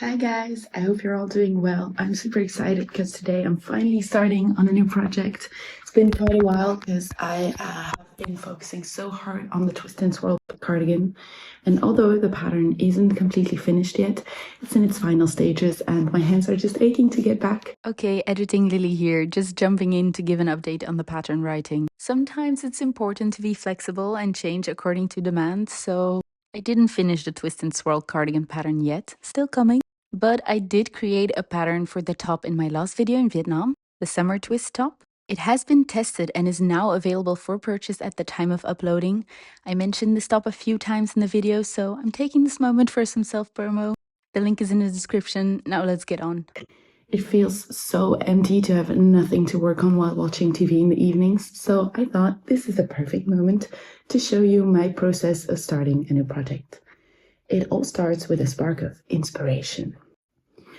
Hi guys, I hope you're all doing well. I'm super excited because today I'm finally starting on a new project. It's been quite a while because I have been focusing so hard on the Twist and Swirl cardigan. And although the pattern isn't completely finished yet, it's in its final stages and my hands are just aching to get back. Okay, editing Lily here, just jumping in to give an update on the pattern writing. Sometimes it's important to be flexible and change according to demand, so I didn't finish the Twist and Swirl cardigan pattern yet, still coming. But I did create a pattern for the top in my last video in Vietnam, the summer twist top. It has been tested and is now available for purchase at the time of uploading. I mentioned this top a few times in the video, so I'm taking this moment for some self-promo. The link is in the description. Now let's get on. It feels so empty to have nothing to work on while watching TV in the evenings, so I thought this is a perfect moment to show you my process of starting a new project. It all starts with a spark of inspiration.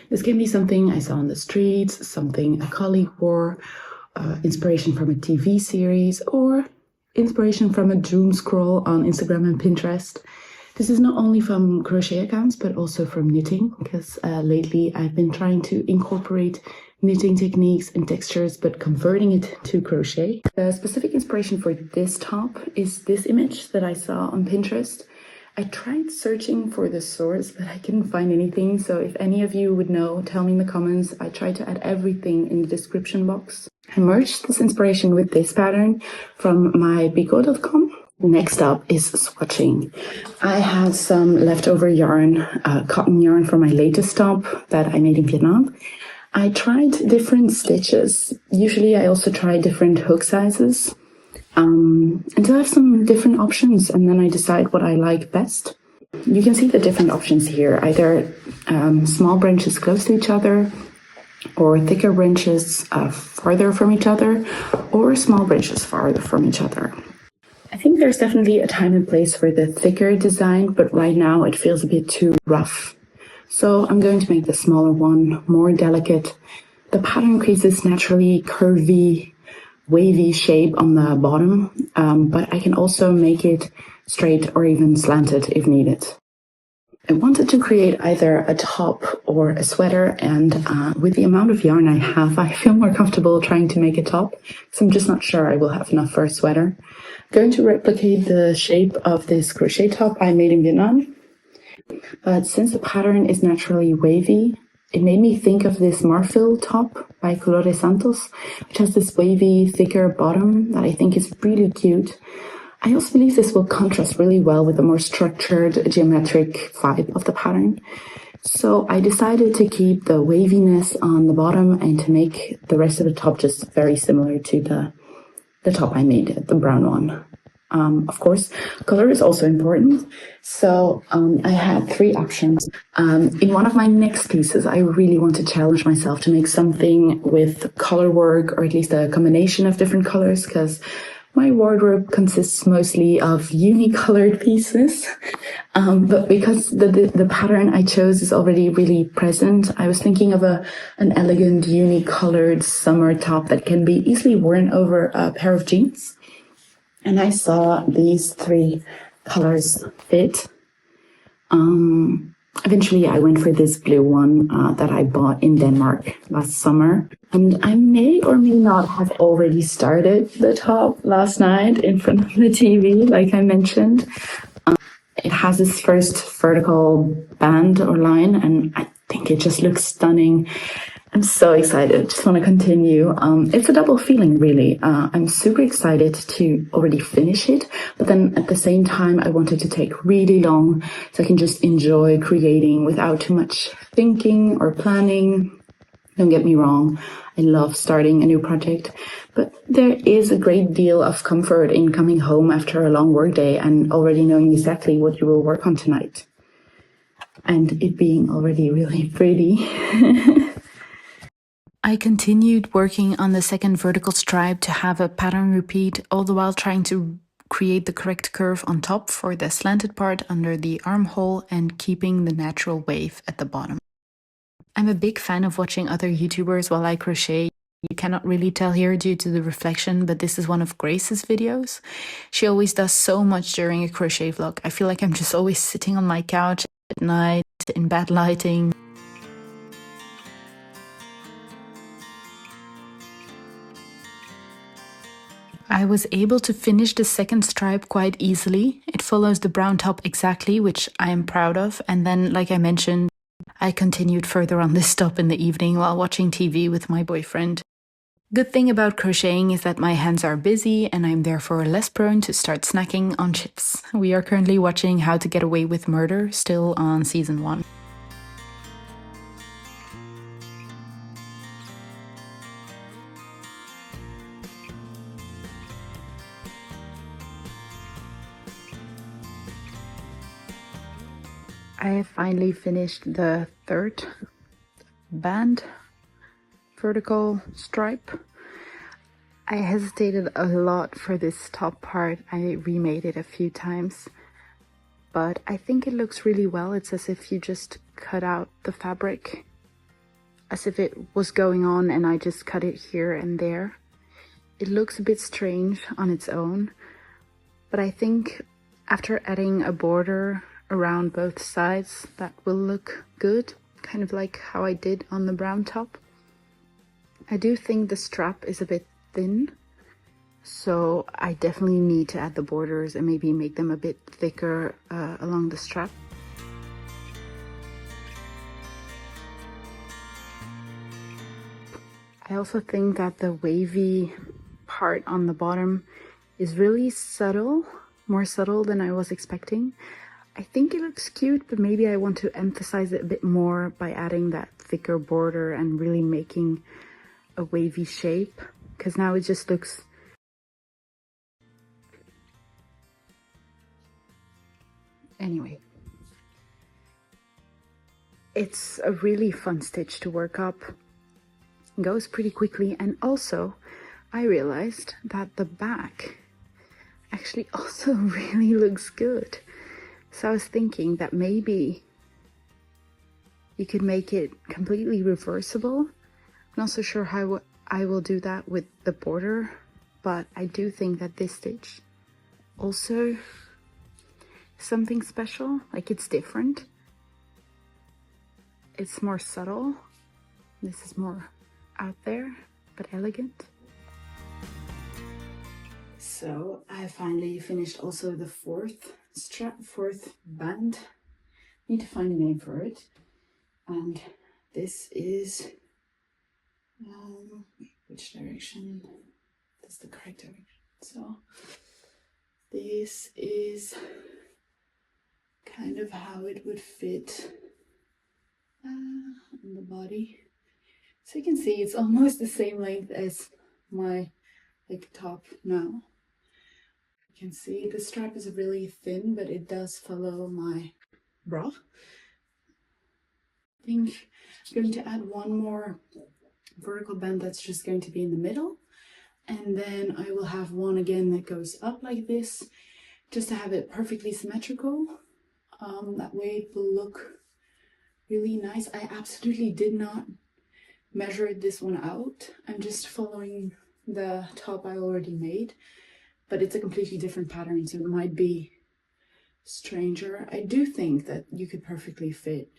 This can be something I saw on the streets, something a colleague wore, inspiration from a TV series, or inspiration from a doom scroll on Instagram and Pinterest. This is not only from crochet accounts, but also from knitting, because lately I've been trying to incorporate knitting techniques and textures, but converting it to crochet. The specific inspiration for this top is this image that I saw on Pinterest. I tried searching for the source, but I couldn't find anything. So if any of you would know, tell me in the comments. I tried to add everything in the description box. I merged this inspiration with this pattern from my bigot.com. Next up is swatching. I had some leftover yarn, cotton yarn from my latest top that I made in Vietnam. I tried different stitches. Usually I also try different hook sizes. Until I have some different options, and then I decide what I like best. You can see the different options here, either small branches close to each other, or thicker branches farther from each other, or small branches farther from each other. I think there's definitely a time and place for the thicker design, but right now it feels a bit too rough. So I'm going to make the smaller one more delicate. The pattern creates this naturally curvy, wavy shape on the bottom, but I can also make it straight or even slanted if needed. I wanted to create either a top or a sweater, and with the amount of yarn I have, I feel more comfortable trying to make a top, so I'm just not sure I will have enough for a sweater. I'm going to replicate the shape of this crochet top I made in Vietnam, but since the pattern is naturally wavy, it made me think of this Marfil top by Colores Santos, which has this wavy, thicker bottom that I think is really cute. I also believe this will contrast really well with the more structured, geometric vibe of the pattern. So I decided to keep the waviness on the bottom and to make the rest of the top just very similar to the top I made, the brown one. Of course, color is also important. So I had three options. In one of my next pieces, I really want to challenge myself to make something with color work, or at least a combination of different colors, because my wardrobe consists mostly of uni-colored pieces. But because the pattern I chose is already really present, I was thinking of an elegant uni-colored summer top that can be easily worn over a pair of jeans. And I saw these three colors fit. Eventually I went for this blue one that I bought in Denmark last summer. And I may or may not have already started the top last night in front of the TV, like I mentioned. It has this first vertical band or line, and I think it just looks stunning. I'm so excited. Just want to continue. It's a double feeling, really. I'm super excited to already finish it, but then at the same time, I wanted to take really long so I can just enjoy creating without too much thinking or planning. Don't get me wrong. I love starting a new project, but there is a great deal of comfort in coming home after a long workday and already knowing exactly what you will work on tonight. And it being already really pretty. I continued working on the second vertical stripe to have a pattern repeat, all the while trying to create the correct curve on top for the slanted part under the armhole and keeping the natural wave at the bottom. I'm a big fan of watching other YouTubers while I crochet. You cannot really tell here due to the reflection, but this is one of Grace's videos. She always does so much during a crochet vlog. I feel like I'm just always sitting on my couch at night in bad lighting, I was able to finish the second stripe quite easily. It follows the brown top exactly, which I am proud of. And then, like I mentioned, I continued further on this top in the evening while watching TV with my boyfriend. Good thing about crocheting is that my hands are busy and I'm therefore less prone to start snacking on chips. We are currently watching How to Get Away with Murder, still on season 1. I have finally finished the third band vertical stripe. I hesitated a lot for this top part. I remade it a few times, but I think it looks really well. It's as if you just cut out the fabric, as if it was going on and I just cut it here and there. It looks a bit strange on its own, but I think after adding a border around both sides, that will look good, kind of like how I did on the brown top. I do think the strap is a bit thin, so I definitely need to add the borders and maybe make them a bit thicker along the strap. I also think that the wavy part on the bottom is really subtle, more subtle than I was expecting. I think it looks cute, but maybe I want to emphasize it a bit more by adding that thicker border and really making a wavy shape, because now it just looks anyway. It's a really fun stitch to work up. It goes pretty quickly, and also I realized that the back actually also really looks good. So I was thinking that maybe you could make it completely reversible. I'm not so sure how I will do that with the border, but I do think that this stitch also something special, like it's different. It's more subtle. This is more out there, but elegant. So I finally finished also the fourth band. Need to find a name for it. And this is which direction? That's the correct direction. So this is kind of how it would fit on the body. So you can see it's almost the same length as my top now. You can see the strap is really thin, but it does follow my bra. I think I'm going to add one more vertical band that's just going to be in the middle, and then I will have one again that goes up like this, just to have it perfectly symmetrical. That way it will look really nice. I absolutely did not measure this one out. I'm just following the top I already made, but it's a completely different pattern, so it might be stranger. I do think that you could perfectly fit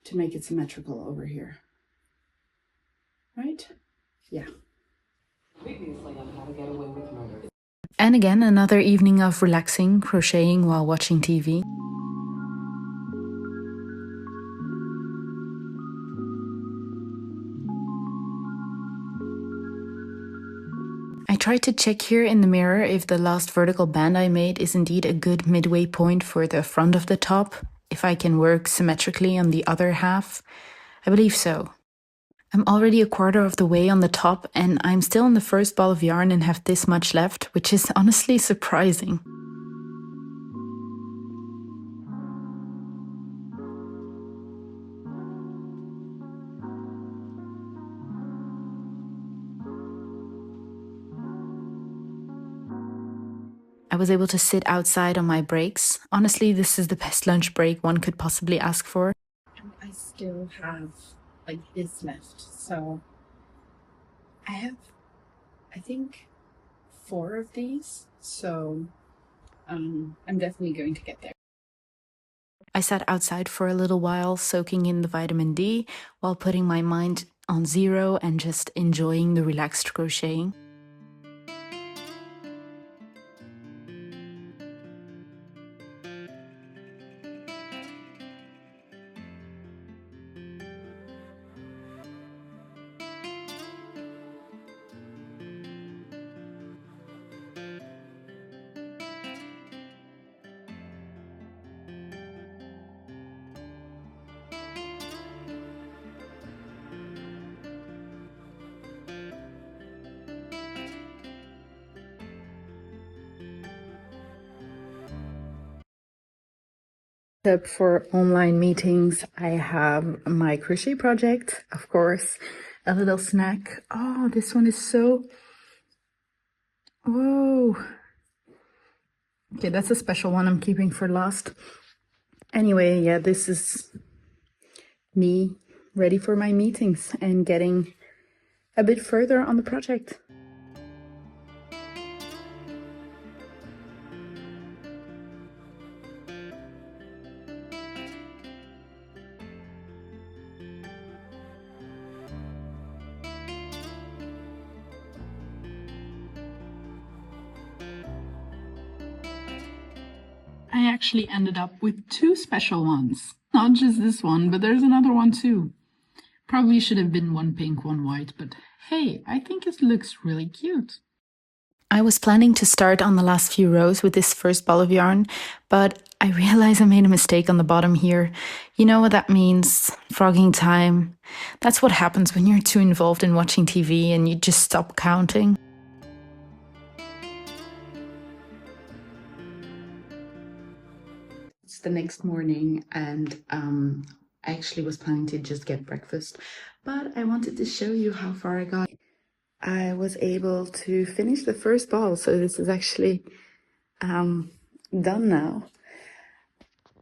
to make it symmetrical over here. Right? Yeah. Previously on How to Get Away with Murder. And again, another evening of relaxing, crocheting while watching TV. I tried to check here in the mirror if the last vertical band I made is indeed a good midway point for the front of the top, if I can work symmetrically on the other half. I believe so. I'm already a quarter of the way on the top, and I'm still in the first ball of yarn and have this much left, which is honestly surprising. I was able to sit outside on my breaks. Honestly, this is the best lunch break one could possibly ask for. And I still have like this left, so I have, I think, 4 of these, so I'm definitely going to get there. I sat outside for a little while, soaking in the vitamin D, while putting my mind on zero and just enjoying the relaxed crocheting. setup for online meetings. I have my crochet project, of course, a little snack. Oh, this one is so... Whoa. Okay, that's a special one I'm keeping for last. Anyway, yeah, this is me ready for my meetings and getting a bit further on the project. I actually ended up with two special ones. Not just this one, but there's another one too. Probably should have been one pink, one white, but hey, I think it looks really cute. I was planning to start on the last few rows with this first ball of yarn, but I realized I made a mistake on the bottom here. You know what that means? Frogging time. That's what happens when you're too involved in watching TV and you just stop counting. It's the next morning, and I actually was planning to just get breakfast, but I wanted to show you how far I got. I was able to finish the first ball, so this is actually done now.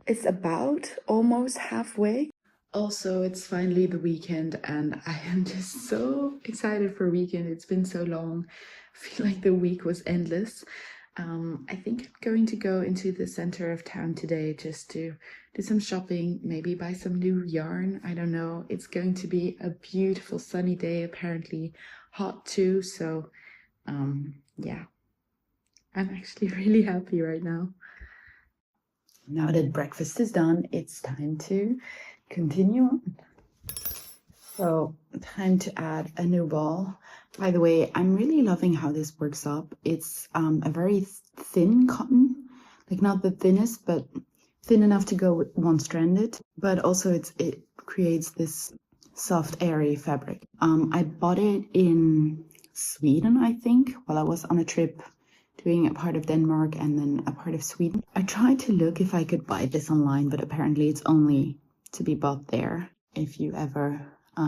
It's about almost halfway. Also, it's finally the weekend, and I am just so excited for weekend. It's been so long. I feel like the week was endless. I think I'm going to go into the center of town today just to do some shopping, maybe buy some new yarn. I don't know. It's going to be a beautiful sunny day, apparently hot too. So yeah, I'm actually really happy right now. Now that breakfast is done, it's time to continue on. So, time to add a new ball. By the way, I'm really loving how this works up. It's a very thin cotton, like not the thinnest, but thin enough to go with one-stranded. But also it creates this soft, airy fabric. I bought it in Sweden, I think, while I was on a trip doing a part of Denmark and then a part of Sweden. I tried to look if I could buy this online, but apparently it's only to be bought there if you ever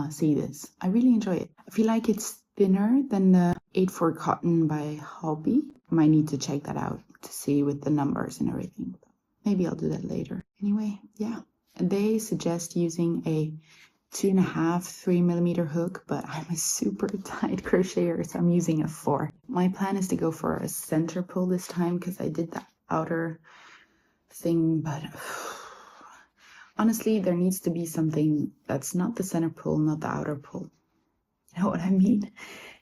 see this. I really enjoy it. I feel like it's thinner than the 8/4 cotton by Hobby. Might need to check that out to see with the numbers and everything. Maybe I'll do that later. Anyway, yeah. And they suggest using a 2.5, 3mm hook, but I'm a super tight crocheter, so I'm using a 4. My plan is to go for a center pull this time because I did that outer thing, but honestly, there needs to be something that's not the center pull, not the outer pull. You know what I mean?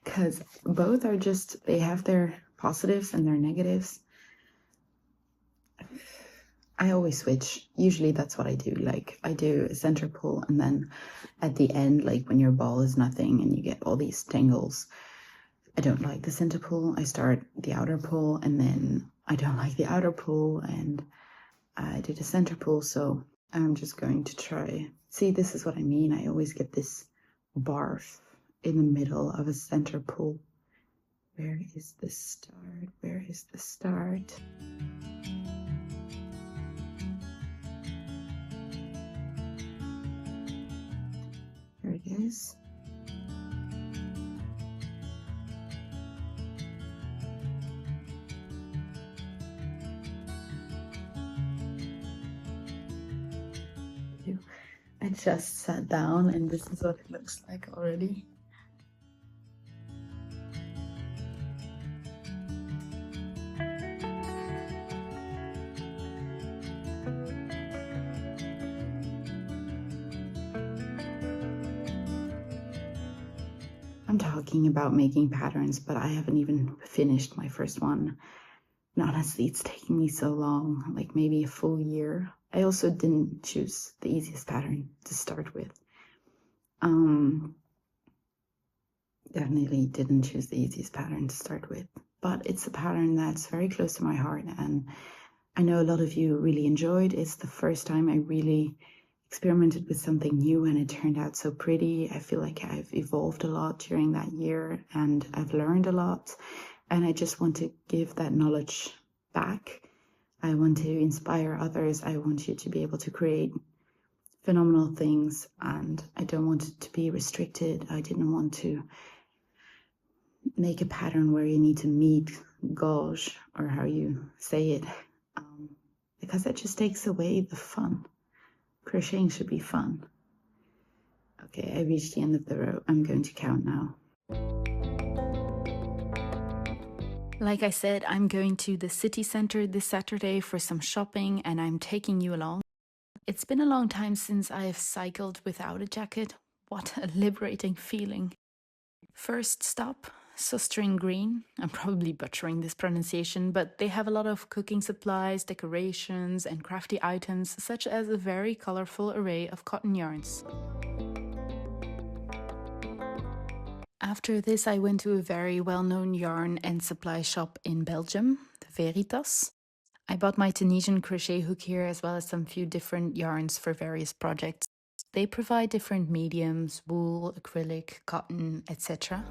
Because both are just, they have their positives and their negatives. I always switch. Usually that's what I do. Like I do a center pull and then at the end, like when your ball is nothing and you get all these tangles, I don't like the center pull. I start the outer pull and then I don't like the outer pull and I did a center pull. So I'm just going to try. See, this is what I mean. I always get this barf in the middle of a center pull. Where is the start? Where is the start? There it is. I just sat down and this is what it looks like already. I'm talking about making patterns, but I haven't even finished my first one. And honestly, it's taking me so long, like maybe a full year. I also didn't choose the easiest pattern to start with. Definitely didn't choose the easiest pattern to start with, but it's a pattern that's very close to my heart and I know a lot of you really enjoyed. It's the first time I really experimented with something new and it turned out so pretty. I feel like I've evolved a lot during that year and I've learned a lot and I just want to give that knowledge back. I want to inspire others. I want you to be able to create phenomenal things, and I don't want it to be restricted. I didn't want to make a pattern where you need to meet gauge, or how you say it, because that just takes away the fun. Crocheting should be fun. Okay, I reached the end of the row. I'm going to count now. Like I said, I'm going to the city center this Saturday for some shopping, and I'm taking you along. It's been a long time since I have cycled without a jacket. What a liberating feeling. First stop, Sustering Green. I'm probably butchering this pronunciation, but they have a lot of cooking supplies, decorations, and crafty items, such as a very colorful array of cotton yarns. After this, I went to a very well-known yarn and supply shop in Belgium, the Veritas. I bought my Tunisian crochet hook here, as well as some few different yarns for various projects. They provide different mediums, wool, acrylic, cotton, etc.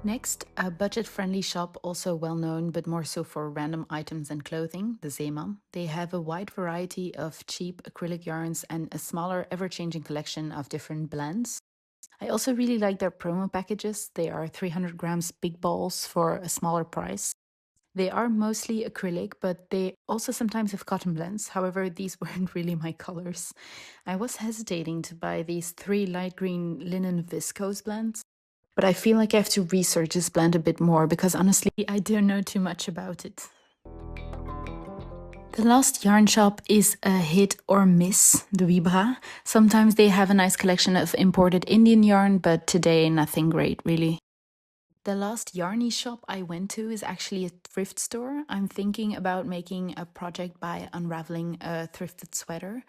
Next, a budget-friendly shop, also well-known, but more so for random items and clothing, the Zeeman. They have a wide variety of cheap acrylic yarns and a smaller, ever-changing collection of different blends. I also really like their promo packages. They are 300 grams big balls for a smaller price. They are mostly acrylic, but they also sometimes have cotton blends. However, these weren't really my colors. I was hesitating to buy these 3 light green linen viscose blends, but I feel like I have to research this blend a bit more because honestly, I don't know too much about it. The last yarn shop is a hit or miss, the Vibra. Sometimes they have a nice collection of imported Indian yarn, but today nothing great really. The last yarny shop I went to is actually a thrift store. I'm thinking about making a project by unraveling a thrifted sweater.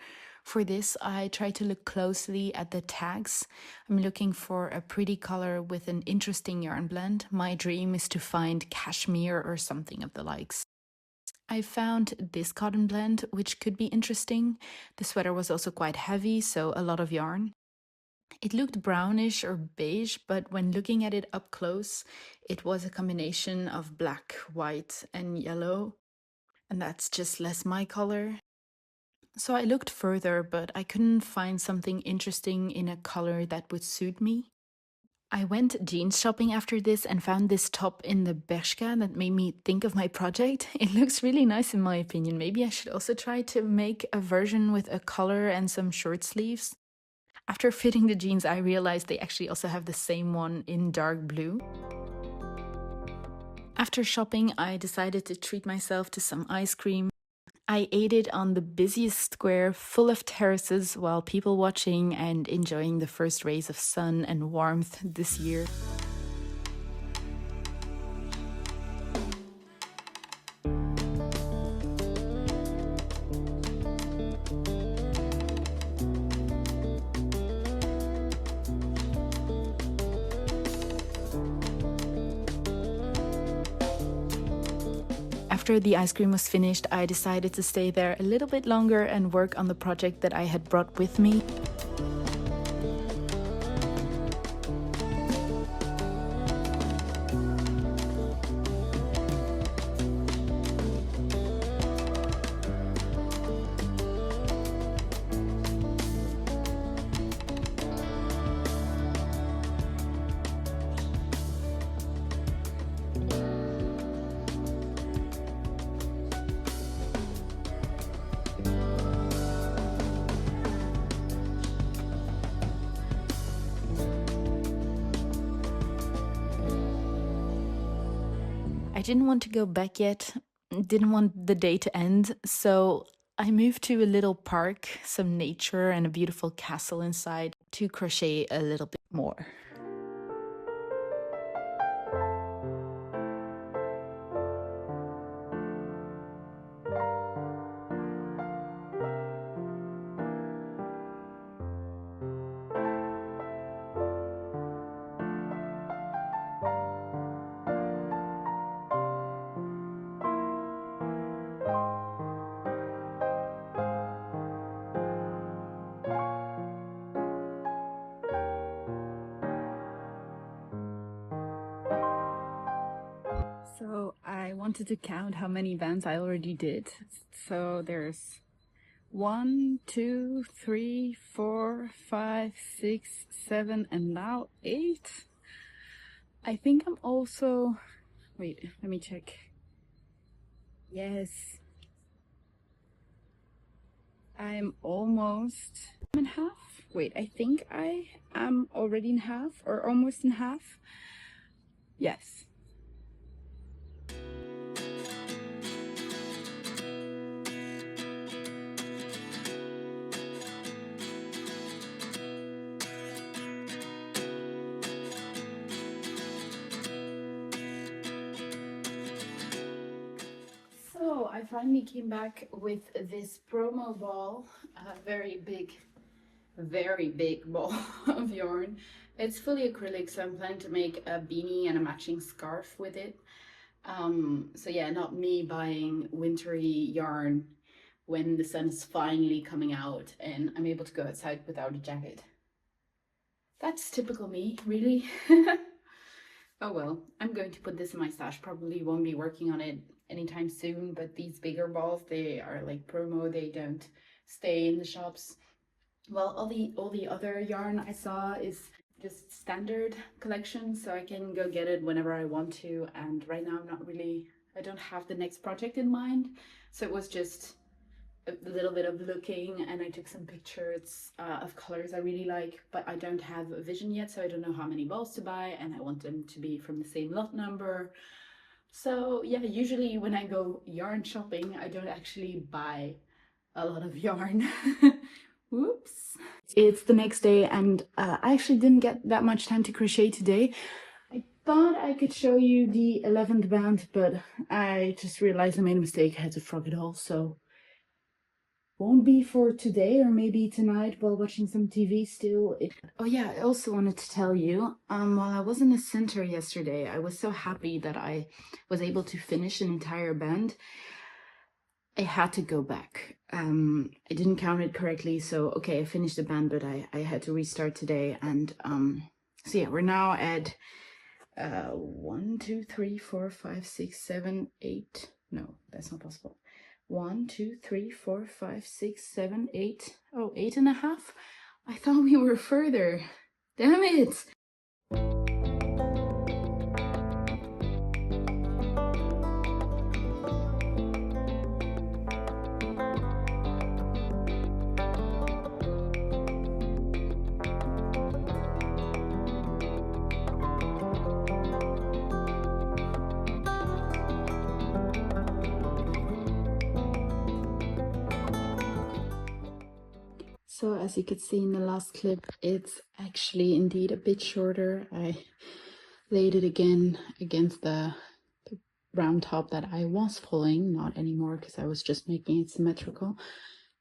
For this, I try to look closely at the tags. I'm looking for a pretty color with an interesting yarn blend. My dream is to find cashmere or something of the likes. I found this cotton blend, which could be interesting. The sweater was also quite heavy, so a lot of yarn. It looked brownish or beige, but when looking at it up close, it was a combination of black, white, and yellow. And that's just less my color. So I looked further, but I couldn't find something interesting in a color that would suit me. I went jeans shopping after this and found this top in the Bershka that made me think of my project. It looks really nice in my opinion. Maybe I should also try to make a version with a collar and some short sleeves. After fitting the jeans, I realized they actually also have the same one in dark blue. After shopping, I decided to treat myself to some ice cream. I ate it on the busiest square full of terraces while people watching and enjoying the first rays of sun and warmth this year. After the ice cream was finished, I decided to stay there a little bit longer and work on the project that I had brought with me. I didn't want to go back yet, didn't want the day to end, so I moved to a little park, some nature and a beautiful castle inside to crochet a little bit more. wanted to count how many bands I already did. So there's 1, 2, 3, 4, 5, 6, 7, and now 8. I think I'm also, wait, let me check. Yes, I'm almost in half. Wait, I think I am already in half or almost in half. Yes. So I finally came back with this promo ball, a very big ball of yarn. It's fully acrylic, so I'm planning to make a beanie and a matching scarf with it. So yeah, not me buying wintry yarn when the sun is finally coming out and I'm able to go outside without a jacket. That's typical me, really. Oh well, I'm going to put this in my stash. Probably won't be working on it anytime soon, but these bigger balls, they are like promo, they don't stay in the shops. Well, all the other yarn I saw is just standard collection, so I can go get it whenever I want to. And right now I don't have the next project in mind. So it was just a little bit of looking, and I took some pictures of colors I really like, but I don't have a vision yet, so I don't know how many balls to buy, and I want them to be from the same lot number. So yeah, usually when I go yarn shopping, I don't actually buy a lot of yarn. Whoops. It's the next day, and I actually didn't get that much time to crochet today. I thought I could show you the 11th band, but I just realized I made a mistake. I had to frog it all, so won't be for today, or maybe tonight while watching some TV still. Oh yeah, I also wanted to tell you, while I was in the center yesterday, I was so happy that I was able to finish an entire band. I had to go back. I didn't count it correctly, so okay, I finished the band, but I had to restart today. And so yeah, we're now at 1, 2, 3, 4, 5, 6, 7, 8. No, that's not possible. 1, 2, 3, 4, 5, 6, 7, 8. Oh, 8.5. I thought we were further. Damn it! So as you could see in the last clip, it's actually indeed a bit shorter. I laid it again against the round top that I was pulling, not anymore because I was just making it symmetrical.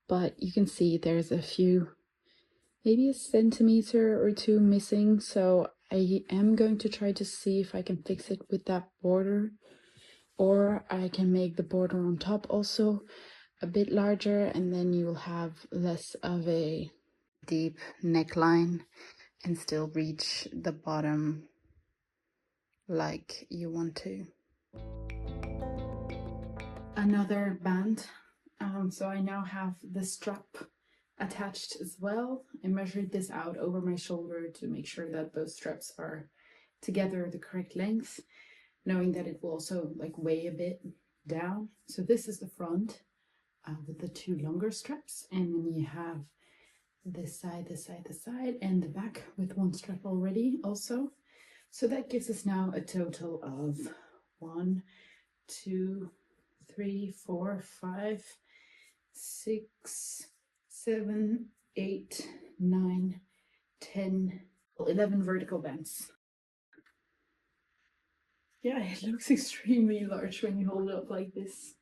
But you can see there's a few, maybe a centimeter or two missing. So I am going to try to see if I can fix it with that border, or I can make the border on top also a bit larger, and then you will have less of a deep neckline and still reach the bottom like you want to. Another band. So I now have the strap attached as well. I measured this out over my shoulder to make sure that those straps are together the correct length, knowing that it will also like weigh a bit down. So this is the front with the two longer straps, and then you have this side, this side, this side, and the back with one strap already also. So that gives us now a total of 1, 2, 3, 4, 5, 6, 7, 8, 9, 10, 11 vertical bands. Yeah, it looks extremely large when you hold it up like this.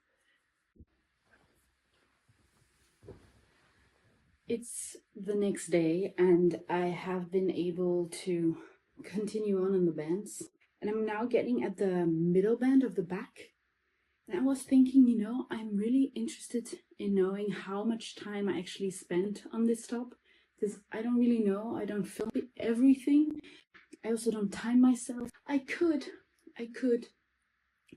It's the next day, and I have been able to continue on in the bands. And I'm now getting at the middle band of the back. And I was thinking, you know, I'm really interested in knowing how much time I actually spent on this top, because I don't really know. I don't film everything. I also don't time myself. I could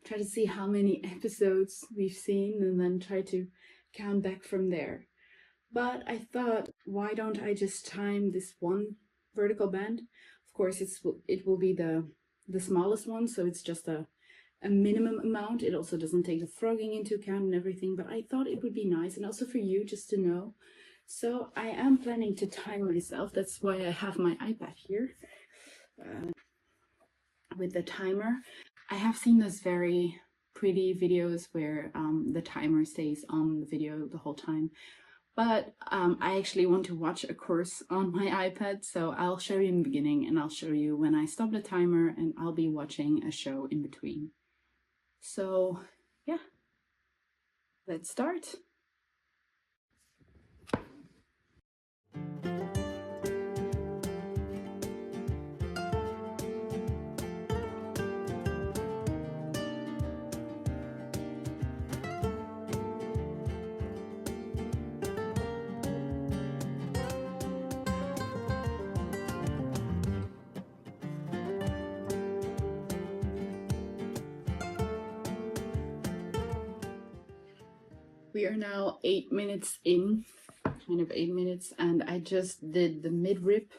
try to see how many episodes we've seen and then try to count back from there. But I thought, why don't I just time this one vertical band? Of course, it will be the smallest one, so it's just a minimum amount. It also doesn't take the frogging into account and everything, but I thought it would be nice, and also for you just to know. So I am planning to time myself. That's why I have my iPad here with the timer. I have seen those very pretty videos where the timer stays on the video the whole time. But I actually want to watch a course on my iPad, so I'll show you in the beginning and I'll show you when I stop the timer, and I'll be watching a show in between. So yeah, let's start. We are now 8 minutes in, kind of 8 minutes, and I just did the mid-rip,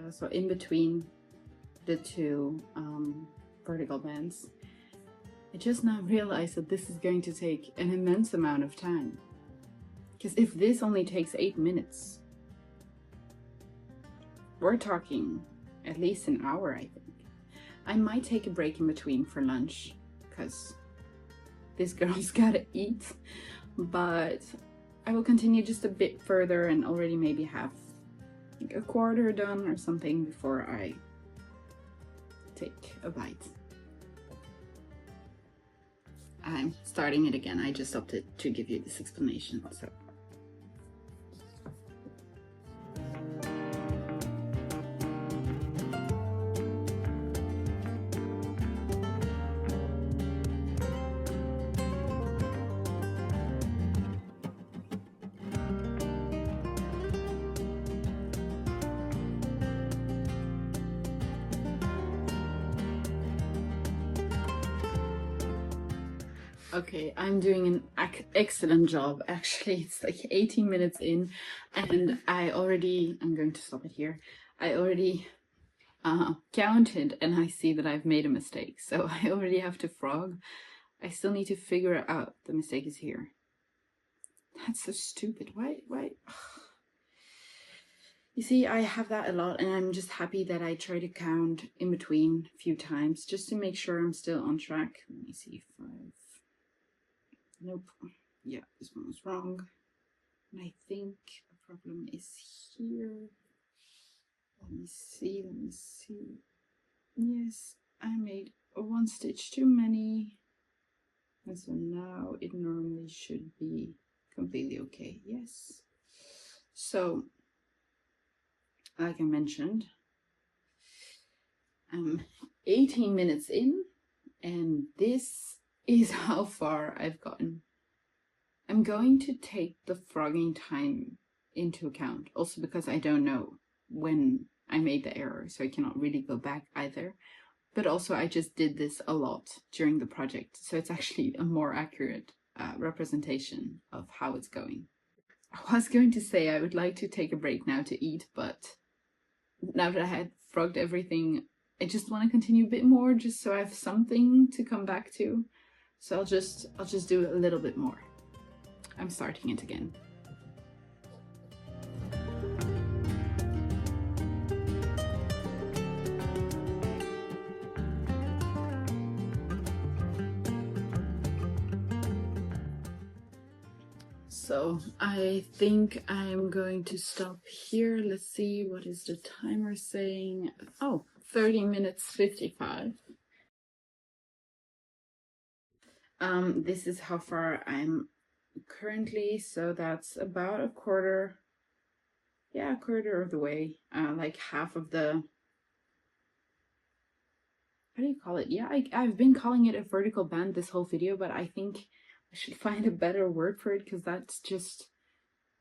so in between the two vertical bands. I just now realized that this is going to take an immense amount of time. Because if this only takes 8 minutes, we're talking at least an hour, I think. I might take a break in between for lunch, because this girl's gotta eat. But I will continue just a bit further and already maybe have like a quarter done or something before I take a bite. I'm starting it again. I just opted to give you this explanation. So. Okay, I'm doing an excellent job. Actually, it's like 18 minutes in, and I'm going to stop it here. I already counted, and I see that I've made a mistake. So I already have to frog. I still need to figure out the mistake is here. That's so stupid. Why? You see, I have that a lot, and I'm just happy that I try to count in between a few times just to make sure I'm still on track. Let me see, 5. Nope. Yeah, this one was wrong. And I think the problem is here. Let me see. Yes, I made one stitch too many. And so now it normally should be completely okay. Yes. So, like I mentioned, I'm 18 minutes in, and this is how far I've gotten. I'm going to take the frogging time into account, also because I don't know when I made the error, so I cannot really go back either. But also I just did this a lot during the project, so it's actually a more accurate representation of how it's going. I was going to say I would like to take a break now to eat, but now that I had frogged everything, I just want to continue a bit more, just so I have something to come back to. So I'll just do a little bit more. I'm starting it again. So I think I'm going to stop here. Let's see, what is the timer saying? Oh, 30 minutes 55. This is how far I'm currently, so that's about a quarter of the way, like half of the, how do you call it? Yeah, I've been calling it a vertical band this whole video, but I think I should find a better word for it, because that's just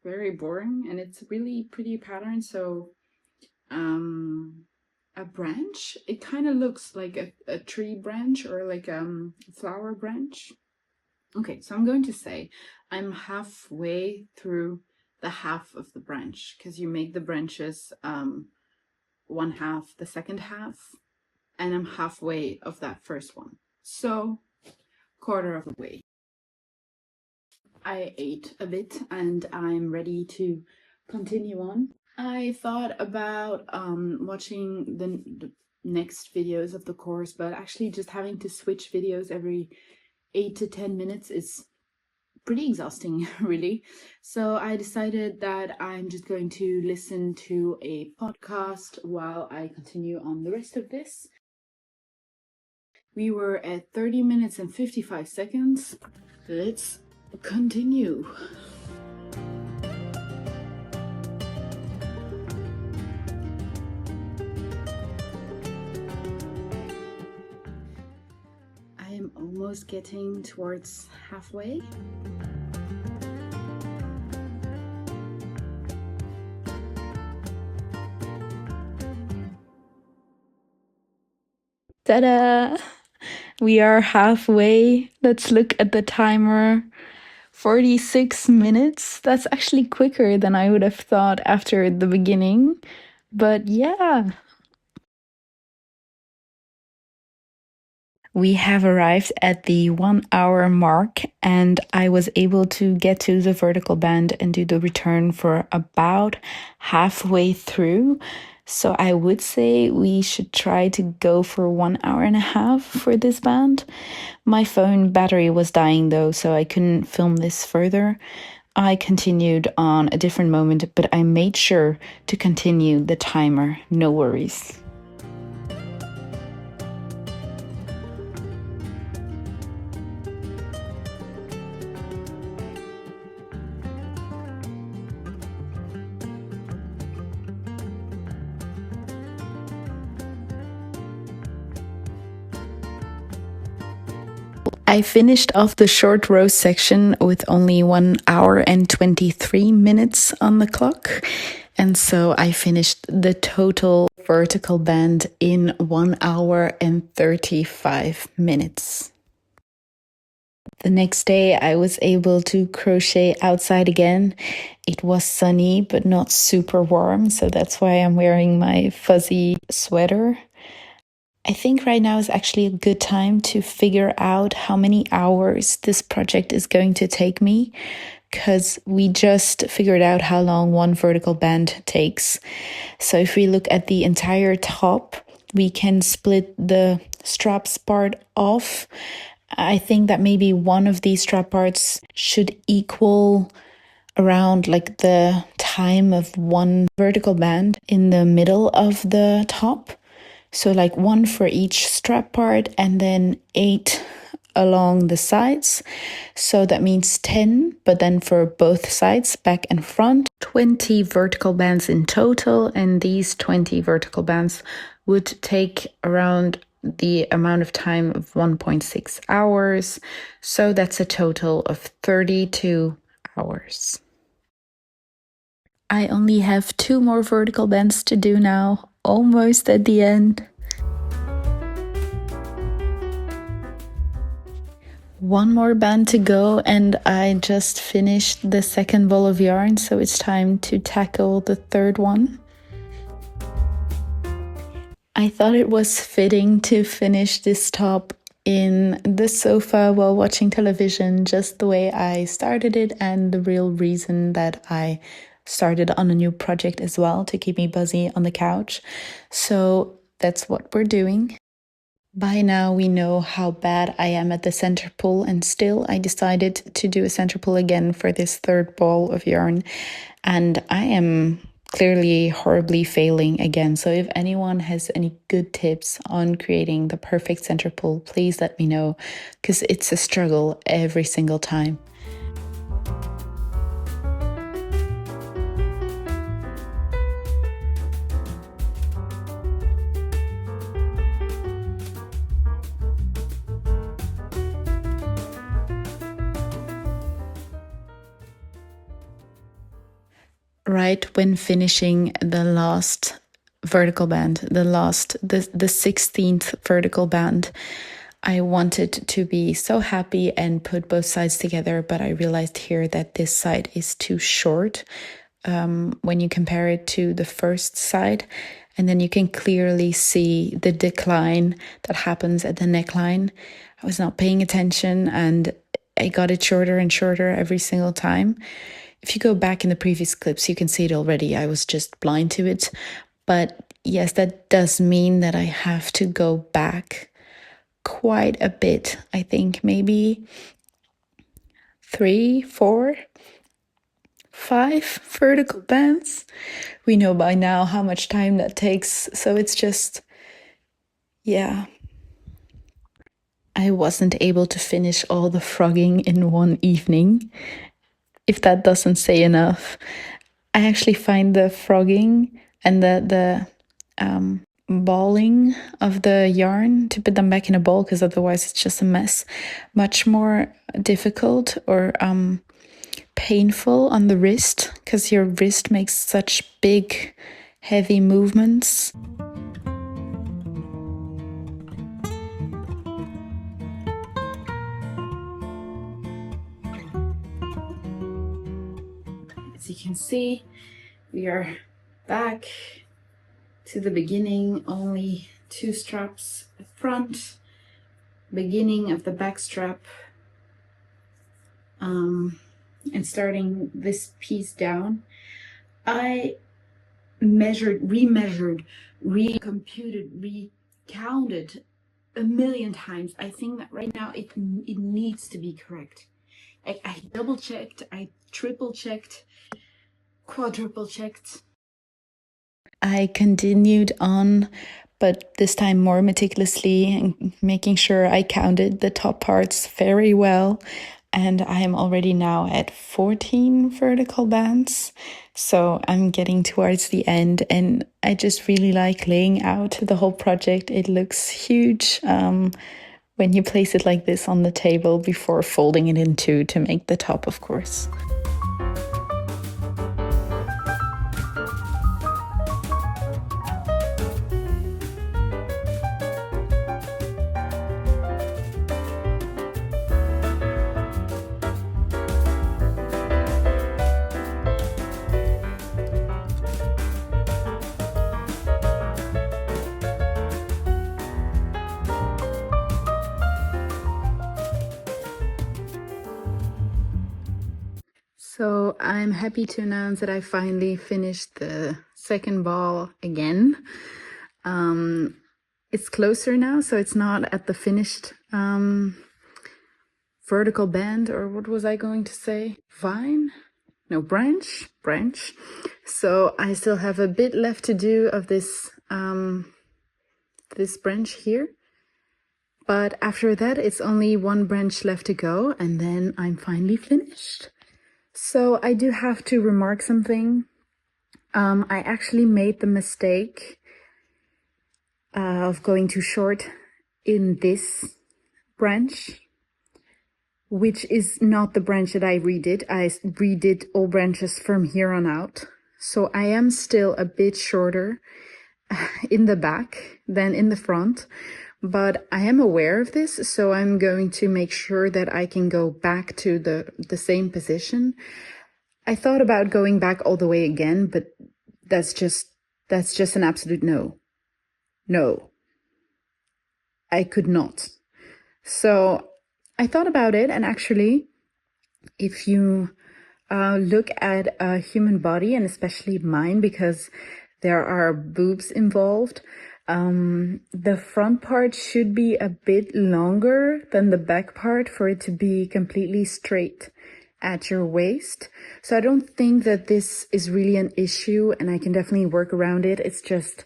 very boring, and it's a really pretty pattern. So a branch. It kind of looks like a tree branch or like flower branch. Okay, so I'm going to say I'm halfway through the half of the branch, because you make the branches one half, the second half, and I'm halfway of that first one. So quarter of the way. I ate a bit and I'm ready to continue on. I thought about watching the next videos of the course, but actually just having to switch videos every 8 to 10 minutes is pretty exhausting, really. So I decided that I'm just going to listen to a podcast while I continue on the rest of this. We were at 30 minutes and 55 seconds. Let's continue. I am almost getting towards halfway. Ta-da! We are halfway. Let's look at the timer. 46 minutes. That's actually quicker than I would have thought after the beginning. But yeah. We have arrived at the 1 hour mark, and I was able to get to the vertical band and do the return for about halfway through. So I would say we should try to go for 1 hour and a half for this band. My phone battery was dying though, so I couldn't film this further. I continued on a different moment, but I made sure to continue the timer, no worries. I finished off the short row section with only 1 hour and 23 minutes on the clock. And so I finished the total vertical band in 1 hour and 35 minutes. The next day I was able to crochet outside again. It was sunny but not super warm, so that's why I'm wearing my fuzzy sweater. I think right now is actually a good time to figure out how many hours this project is going to take me, because we just figured out how long one vertical band takes. So if we look at the entire top, we can split the straps part off. I think that maybe one of these strap parts should equal around like the time of one vertical band in the middle of the top. So like 1 for each strap part and then 8 along the sides. So that means 10, but then for both sides, back and front, 20 vertical bands in total. And these 20 vertical bands would take around the amount of time of 1.6 hours. So that's a total of 32 hours. I only have 2 more vertical bands to do now, almost at the end. One more band to go and I just finished the second ball of yarn, so it's time to tackle the third one. I thought it was fitting to finish this top in the sofa while watching television, just the way I started it, and the real reason that I started on a new project as well, to keep me busy on the couch. So that's what we're doing. By now we know how bad I am at the center pull, and still I decided to do a center pull again for this third ball of yarn, and I am clearly horribly failing again. So if anyone has any good tips on creating the perfect center pull, please let me know, because it's a struggle every single time. Right when finishing the last vertical band, the 16th vertical band. I wanted to be so happy and put both sides together, but I realized here that this side is too short when you compare it to the first side. And then you can clearly see the decline that happens at the neckline. I was not paying attention and I got it shorter and shorter every single time. If you go back in the previous clips, you can see it already. I was just blind to it. But yes, that does mean that I have to go back quite a bit. I think maybe 3, 4, 5 vertical bands. We know by now how much time that takes. So it's just, yeah. I wasn't able to finish all the frogging in one evening. If that doesn't say enough, I actually find the frogging and the balling of the yarn to put them back in a ball, because otherwise it's just a mess, much more difficult or painful on the wrist, because your wrist makes such big, heavy movements. As you can see, we are back to the beginning, only 2 straps at front, beginning of the back strap, and starting this piece down. I measured, remeasured, recomputed, recounted a million times. I think that right now it needs to be correct. I double checked, I triple checked, quadruple checked. I continued on, but this time more meticulously, and making sure I counted the top parts very well. And I am already now at 14 vertical bands. So I'm getting towards the end, and I just really like laying out the whole project. It looks huge when you place it like this on the table before folding it in two to make the top, of course. So I'm happy to announce that I finally finished the second ball again. It's closer now, so it's not at the finished vertical band, or what was I going to say? Vine? No, branch. So I still have a bit left to do of this this branch here. But after that, it's only one branch left to go, and then I'm finally finished. So I do have to remark something. I actually made the mistake of going too short in this branch, which is not the branch that I redid. I redid all branches from here on out. So I am still a bit shorter in the back than in the front, but I am aware of this, so I'm going to make sure that I can go back to the same position. I thought about going back all the way again, but that's just an absolute no. No. I could not. So I thought about it, and actually, if you look at a human body, and especially mine, because there are boobs involved, the front part should be a bit longer than the back part for it to be completely straight at your waist. So I don't think that this is really an issue, and I can definitely work around it. It's just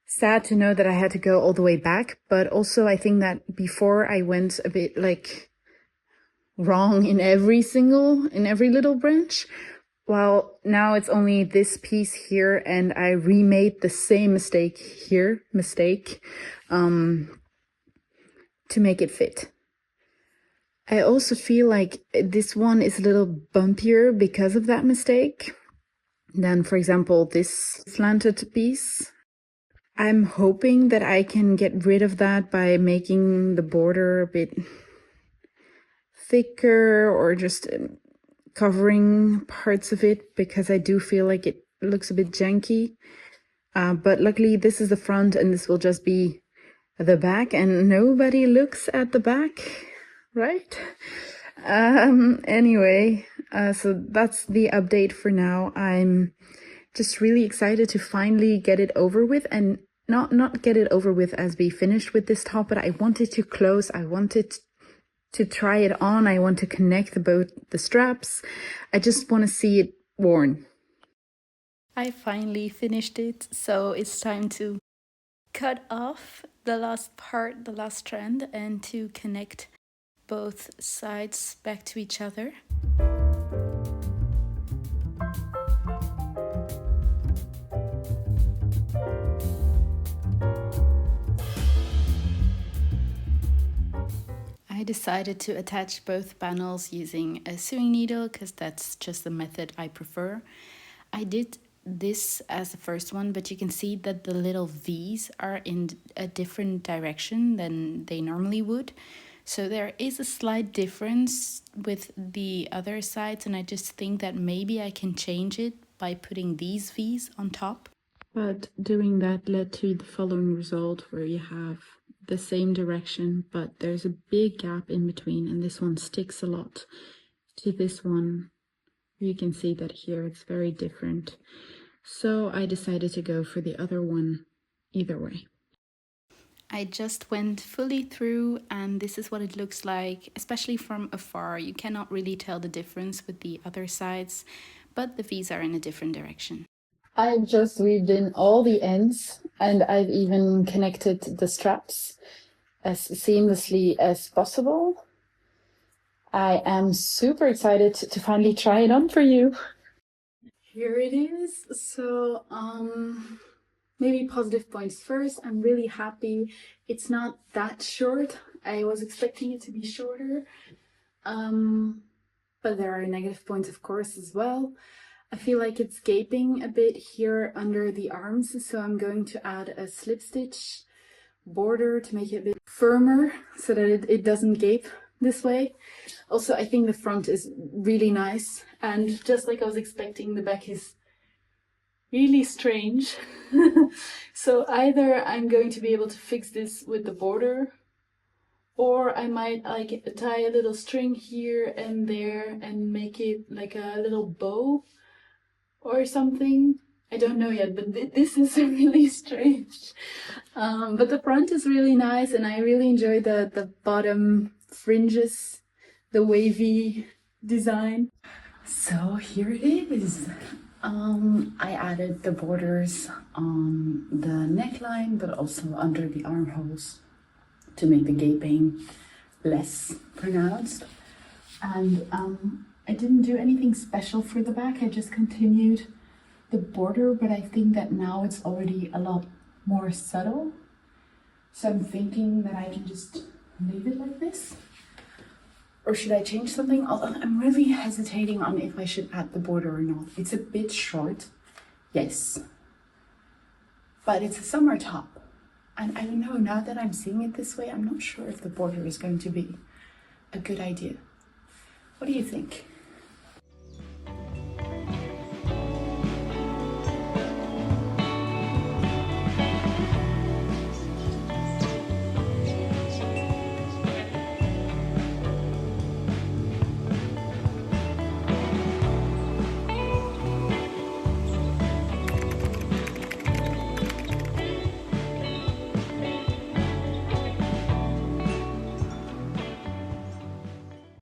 sad to know that I had to go all the way back, but also I think that before I went a bit like wrong in every little branch. Well, now it's only this piece here, and I remade the same mistake here, to make it fit. I also feel like this one is a little bumpier because of that mistake. Then, for example, this slanted piece, I'm hoping that I can get rid of that by making the border a bit thicker or just covering parts of it, because I do feel like it looks a bit janky. But luckily this is the front and this will just be the back, and nobody looks at the back, right? Anyway, so that's the update for now. I'm just really excited to finally get it over with, and not get it over with as we finished with this top, but I wanted to close. I wanted to try it on. I want to connect both the straps. I just want to see it worn. I finally finished it, so it's time to cut off the last part, the last strand, and to connect both sides back to each other. I decided to attach both panels using a sewing needle because that's just the method I prefer. I did this as the first one, but you can see that the little V's are in a different direction than they normally would. So there is a slight difference with the other sides, and I just think that maybe I can change it by putting these V's on top. But doing that led to the following result, where you have the same direction, but there's a big gap in between, and this one sticks a lot to this one. You can see that here it's very different. So I decided to go for the other one either way. I just went fully through, and this is what it looks like, especially from afar. You cannot really tell the difference with the other sides, but the V's are in a different direction. I've just weaved in all the ends, and I've even connected the straps as seamlessly as possible. I am super excited to finally try it on for you. Here it is. So, maybe positive points first. I'm really happy. It's not that short. I was expecting it to be shorter. But there are negative points, of course, as well. I feel like it's gaping a bit here under the arms, so I'm going to add a slip stitch border to make it a bit firmer so that it doesn't gape this way. Also, I think the front is really nice, and just like I was expecting, the back is really strange. So either I'm going to be able to fix this with the border, or I might like tie a little string here and there and make it like a little bow or something. I don't know yet, but this is really strange. But the front is really nice, and I really enjoy the bottom fringes, the wavy design. So here it is. I added the borders on the neckline, but also under the armholes to make the gaping less pronounced. And I didn't do anything special for the back. I just continued the border, but I think that now it's already a lot more subtle. So I'm thinking that I can just leave it like this. Or should I change something? Although I'm really hesitating on if I should add the border or not. It's a bit short, yes. But it's a summer top. And I don't know, now that I'm seeing it this way, I'm not sure if the border is going to be a good idea. What do you think?